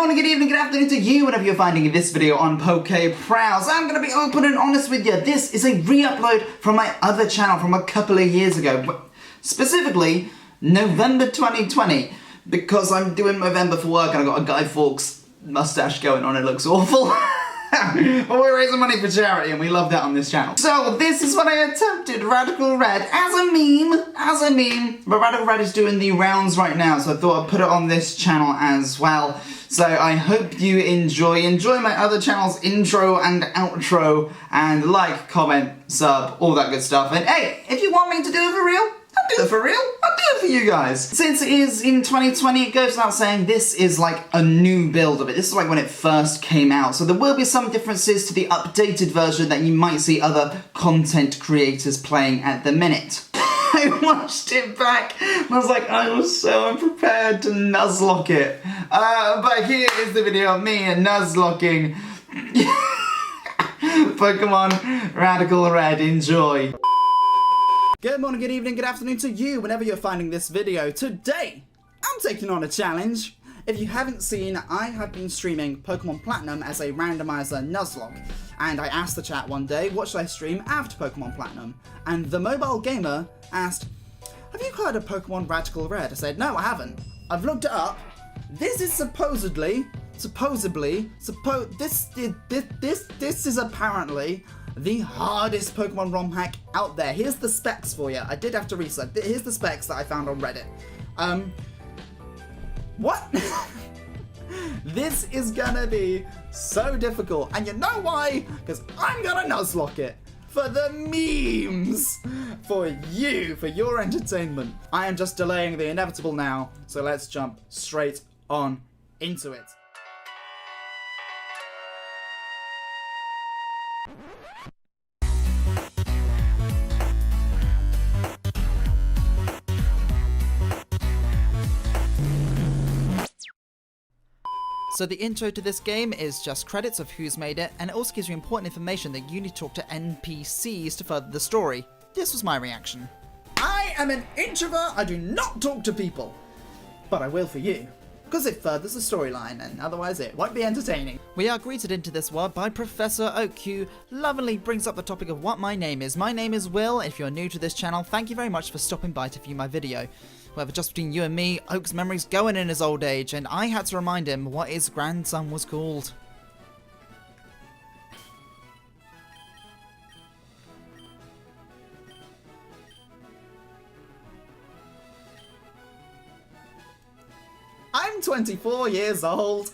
morning, good evening, good afternoon to you, whenever you're finding this video on PokeProws. I'm going to be open and honest with you. This is a re-upload from my other channel from a couple of years ago. Specifically, November 2020. Because I'm doing November for work and I've got a Guy Fawkes mustache going on, it looks awful. But we're raising money for charity and we love that on this channel. So this is what I attempted, Radical Red, as a meme. But Radical Red is doing the rounds right now, so I thought I'd put it on this channel as well. So I hope you enjoy my other channel's intro and outro, and like, comment, sub, all that good stuff. And hey, if you want me to do it for real, I'll do it for real. I'll do it for you guys. Since it is in 2020, it goes without saying this is like a new build of it. This is like when it first came out. So there will be some differences to the updated version that you might see other content creators playing at the minute. I watched it back and I was like, I was so unprepared to Nuzlock it. But here is the video of me Nuzlocking Pokemon Radical Red. Enjoy. Good morning, good evening, good afternoon to you, whenever you're finding this video. Today, I'm taking on a challenge. If you haven't seen, I have been streaming Pokemon Platinum as a randomizer Nuzlocke. And I asked the chat one day, what should I stream after Pokemon Platinum? And the mobile gamer asked, have you heard of Pokemon Radical Red? I said, no, I haven't. I've looked it up. This is supposedly, this is apparently the hardest Pokemon ROM hack out there. Here's the specs for you. I did have to research. Here's the specs that I found on Reddit. What? This is gonna be so difficult. And you know why? Because I'm gonna Nuzlock it. For the memes. For you. For your entertainment. I am just delaying the inevitable now. So let's jump straight on into it. So the intro to this game is just credits of who's made it, and it also gives you important information that you need to talk to NPCs to further the story. This was my reaction. I am an introvert, I do not talk to people. But I will for you, because it furthers the storyline, and otherwise it won't be entertaining. We are greeted into this world by Professor Oak, who lovingly brings up the topic of what my name is. My name is Will. If you're new to this channel, thank you very much for stopping by to view my video. However, just between you and me, Oak's memory's going in his old age, and I had to remind him what his grandson was called. I'm 24 years old.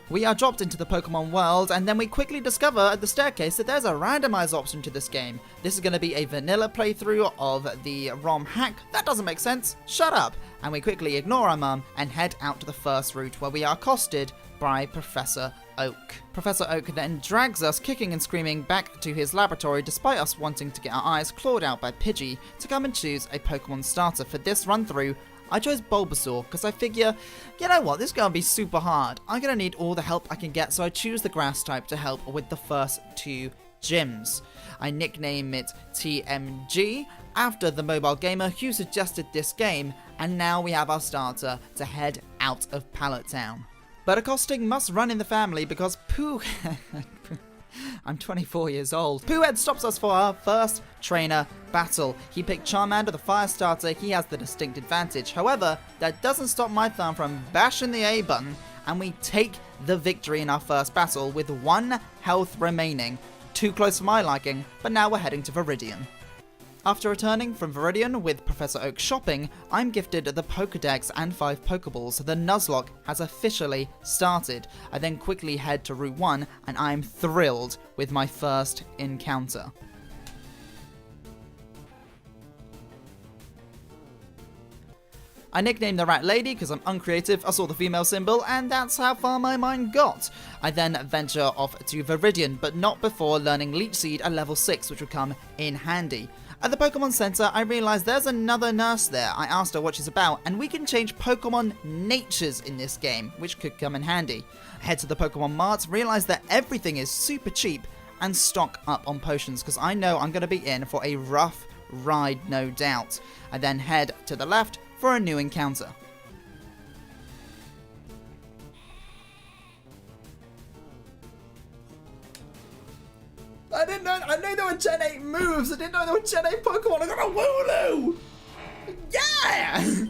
We are dropped into the Pokemon world, and then we quickly discover at the staircase that there's a randomize option to this game. This is going to be a vanilla playthrough of the ROM hack. That doesn't make sense. Shut up. And we quickly ignore our mum and head out to the first route, where we are accosted by Professor Oak. Professor Oak then drags us kicking and screaming back to his laboratory, despite us wanting to get our eyes clawed out by Pidgey to come and choose a Pokemon starter. For this run through, I chose Bulbasaur because I figure, you know what, this is going to be super hard. I'm going to need all the help I can get, so I choose the grass type to help with the first two gyms. I nickname it TMG after the mobile gamer who suggested this game, and now we have our starter to head out of Pallet Town. But accosting must run in the family because I'm 24 years old. Poohead stops us for our first trainer battle. He picked Charmander, the fire starter. He has the distinct advantage. However, that doesn't stop my thumb from bashing the A button, and we take the victory in our first battle with 1 health remaining. Too close for my liking, but now we're heading to Viridian. After returning from Viridian with Professor Oak shopping, I'm gifted the Pokedex and 5 Pokeballs. The Nuzlocke has officially started. I then quickly head to Route 1, and I'm thrilled with my first encounter. I nicknamed the rat lady because I'm uncreative. I saw the female symbol, and that's how far my mind got. I then venture off to Viridian, but not before learning Leech Seed at level 6, which would come in handy. At the Pokemon Center, I realized there's another nurse there. I asked her what she's about, and we can change Pokemon natures in this game, which could come in handy. I head to the Pokemon Mart, realize that everything is super cheap, and stock up on potions, because I know I'm going to be in for a rough ride, no doubt. I then head to the left for a new encounter. I didn't know. I knew there were Gen 8 moves. I didn't know there were Gen 8 Pokemon. I got a Wooloo. Yeah.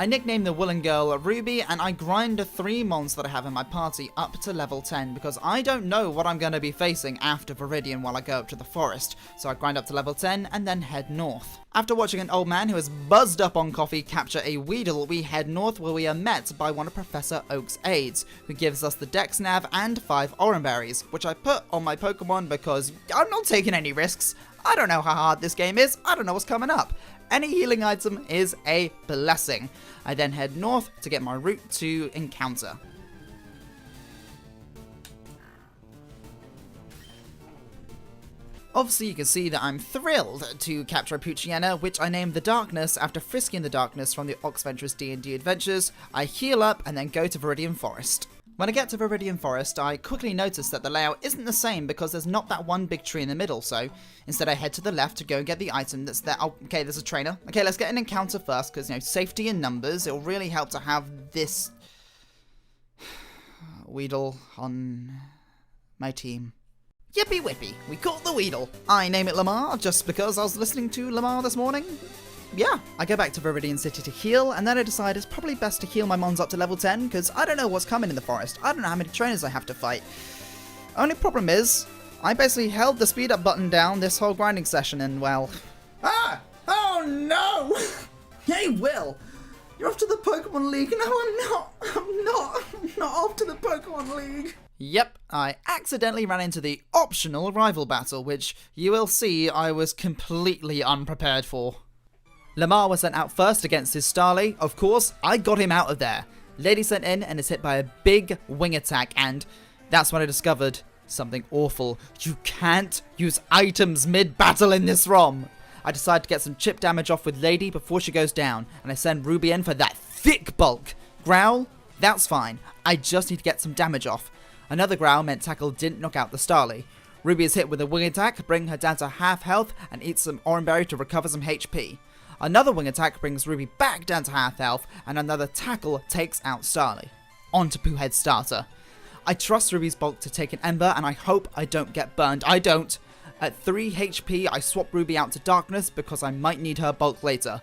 I nicknamed the Woolen Girl Ruby, and I grind the 3 mons that I have in my party up to level 10 because I don't know what I'm going to be facing after Viridian while I go up to the forest. So I grind up to level 10 and then head north. After watching an old man who is buzzed up on coffee capture a Weedle, we head north where we are met by one of Professor Oak's aides, who gives us the Dex Nav and 5 Oran Berries, which I put on my Pokemon because I'm not taking any risks. I don't know how hard this game is. I don't know what's coming up. Any healing item is a blessing. I then head north to get my route to Encounter. Obviously you can see that I'm thrilled to capture a Poochyena, which I named the Darkness after frisking the Darkness from the Oxventurous D&D Adventures. I heal up and then go to Viridian Forest. When I get to Viridian Forest, I quickly notice that the layout isn't the same because there's not that one big tree in the middle, so instead I head to the left to go and get the item that's there. Oh, okay, there's a trainer. Okay, let's get an encounter first because, you know, safety in numbers. It'll really help to have this Weedle on my team. Yippee whippy, we caught the Weedle. I name it Lamar just because I was listening to Lamar this morning. Yeah, I go back to Viridian City to heal, and then I decide it's probably best to heal my mons up to level 10, because I don't know what's coming in the forest. I don't know how many trainers I have to fight. Only problem is, I basically held the speed up button down this whole grinding session, and well... Ah! Oh no! Hey Will! You're off to the Pokemon League. No, I'm not off to the Pokemon League. Yep, I accidentally ran into the optional rival battle, which you will see I was completely unprepared for. Lamar was sent out first against his Starly. Of course, I got him out of there. Lady sent in and is hit by a big wing attack, and that's when I discovered something awful. You can't use items mid-battle in this ROM. I decide to get some chip damage off with Lady before she goes down, and I send Ruby in for that thick bulk. Growl? That's fine. I just need to get some damage off. Another growl meant tackle didn't knock out the Starly. Ruby is hit with a wing attack, bringing her down to half health, and eats some Oran Berry to recover some HP. Another wing attack brings Ruby back down to half health, and another tackle takes out Starly. On to Poohead's starter. I trust Ruby's bulk to take an Ember, and I hope I don't get burned. I don't. At 3 HP, I swap Ruby out to Darkness because I might need her bulk later.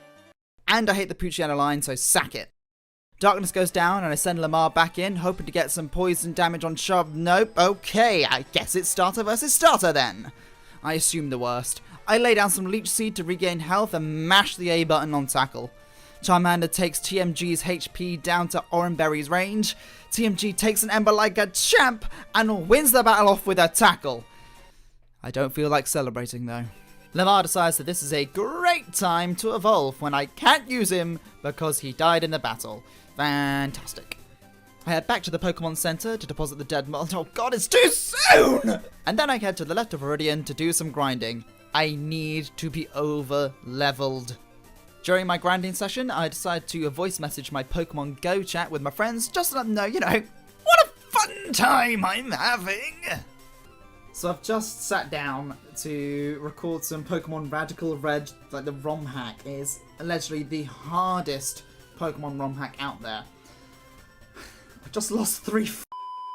And I hate the Poochyena line, so sack it. Darkness goes down, and I send Lamar back in, hoping to get some poison damage on Shove. Nope, okay, I guess it's starter versus starter then. I assume the worst. I lay down some Leech Seed to regain health and mash the A button on tackle. Charmander takes TMG's HP down to Oran Berry's range. TMG takes an Ember like a champ and wins the battle off with a tackle. I don't feel like celebrating though. Lamar decides that this is a great time to evolve when I can't use him because he died in the battle. Fantastic. I head back to the Pokemon Center to deposit the dead mold. Oh god, it's too soon! And then I head to the left of Viridian to do some grinding. I need to be over-leveled. During my grinding session, I decide to voice message my Pokemon Go chat with my friends just to let them know, you know, what a fun time I'm having! So I've just sat down to record some Pokemon Radical Red, like the ROM hack is allegedly the hardest Pokemon ROM hack out there. I just lost 3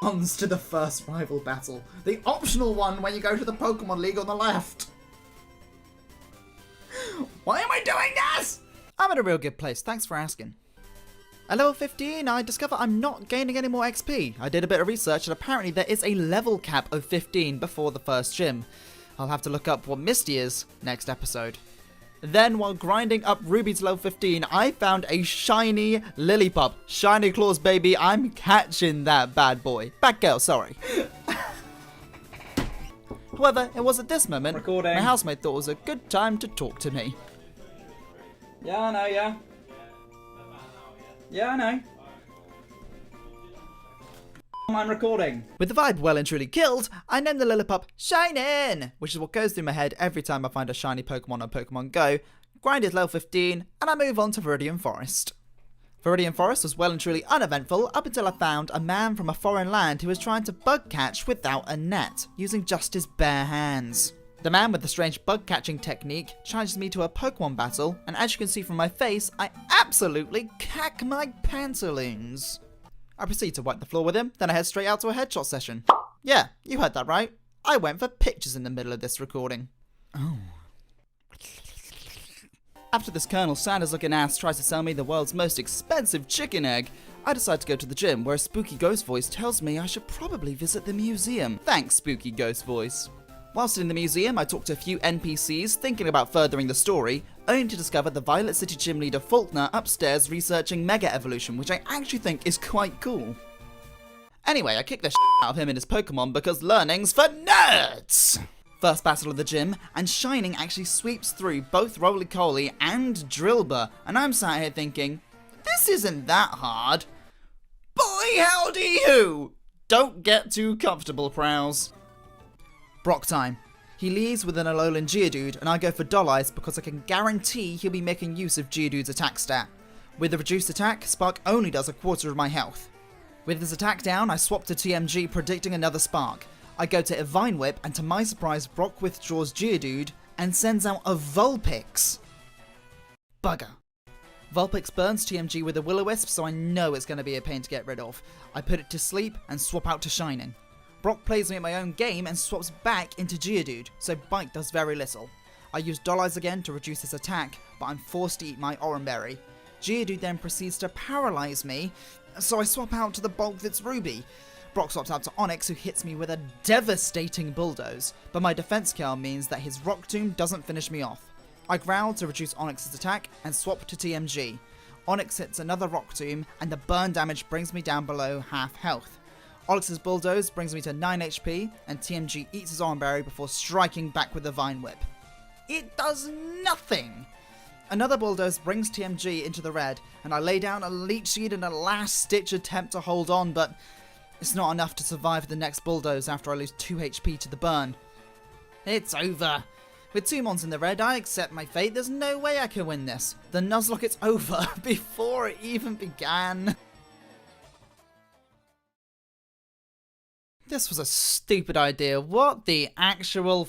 ones to the first rival battle. The optional one when you go to the Pokemon League on the left. Why am I doing this? I'm in a real good place, thanks for asking. At level 15, I discover I'm not gaining any more XP. I did a bit of research and apparently there is a level cap of 15 before the first gym. I'll have to look up what Misty is next episode. Then, while grinding up Ruby to level 15, I found a shiny Lillipup. Shiny claws, baby, I'm catching that bad boy. Batgirl, sorry. However, it was at this moment my housemate thought it was a good time to talk to me. Yeah, I know, yeah. Yeah, I know. I'm recording. With the vibe well and truly killed, I named the Lillipup Shinin', which is what goes through my head every time I find a shiny Pokemon on Pokemon Go, grind it level 15, and I move on to Viridian Forest. Viridian Forest was well and truly uneventful up until I found a man from a foreign land who was trying to bug catch without a net, using just his bare hands. The man with the strange bug catching technique challenges me to a Pokemon battle, and as you can see from my face, I absolutely cack my pantaloons. I proceed to wipe the floor with him, then I head straight out to a headshot session. Yeah, you heard that right. I went for pictures in the middle of this recording. Oh. After this Colonel Sanders looking ass tries to sell me the world's most expensive chicken egg, I decide to go to the gym where a spooky ghost voice tells me I should probably visit the museum. Thanks, spooky ghost voice. Whilst in the museum, I talk to a few NPCs thinking about furthering the story, only to discover the Violet City gym leader Faulkner upstairs researching Mega Evolution, which I actually think is quite cool. Anyway, I kick the shit out of him and his Pokemon because learning's for nerds! First battle of the gym, and Shining actually sweeps through both Roly-Coly and Drillbur, and I'm sat here thinking, this isn't that hard. Boy howdy who! Don't get too comfortable, Prowls. Brock time. He leaves with an Alolan Geodude, and I go for Doll Eyes because I can guarantee he'll be making use of Geodude's attack stat. With the reduced attack, Spark only does a quarter of my health. With his attack down, I swap to TMG predicting another Spark. I go to a Vine Whip, and to my surprise, Brock withdraws Geodude and sends out a Vulpix. Bugger. Vulpix burns TMG with a Will-O-Wisp, so I know it's going to be a pain to get rid of. I put it to sleep and swap out to Shining. Brock plays me at my own game and swaps back into Geodude, so Bite does very little. I use Doll Eyes again to reduce his attack, but I'm forced to eat my Oran Berry. Geodude then proceeds to paralyze me, so I swap out to the bulk that's Ruby. Brock swaps out to Onix, who hits me with a devastating Bulldoze, but my defense curl means that his Rock Tomb doesn't finish me off. I growl to reduce Onix's attack and swap to TMG. Onix hits another Rock Tomb, and the burn damage brings me down below half health. Onix's Bulldoze brings me to 9 HP, and TMG eats his Oran Berry before striking back with the Vine Whip. It does nothing! Another Bulldoze brings TMG into the red, and I lay down a Leech Seed in a last-ditch attempt to hold on, but it's not enough to survive the next Bulldoze after I lose 2 HP to the burn. It's over. With 2 Mons in the red, I accept my fate. There's no way I can win this. The Nuzlocke's over before it even began. This was a stupid idea. What the actual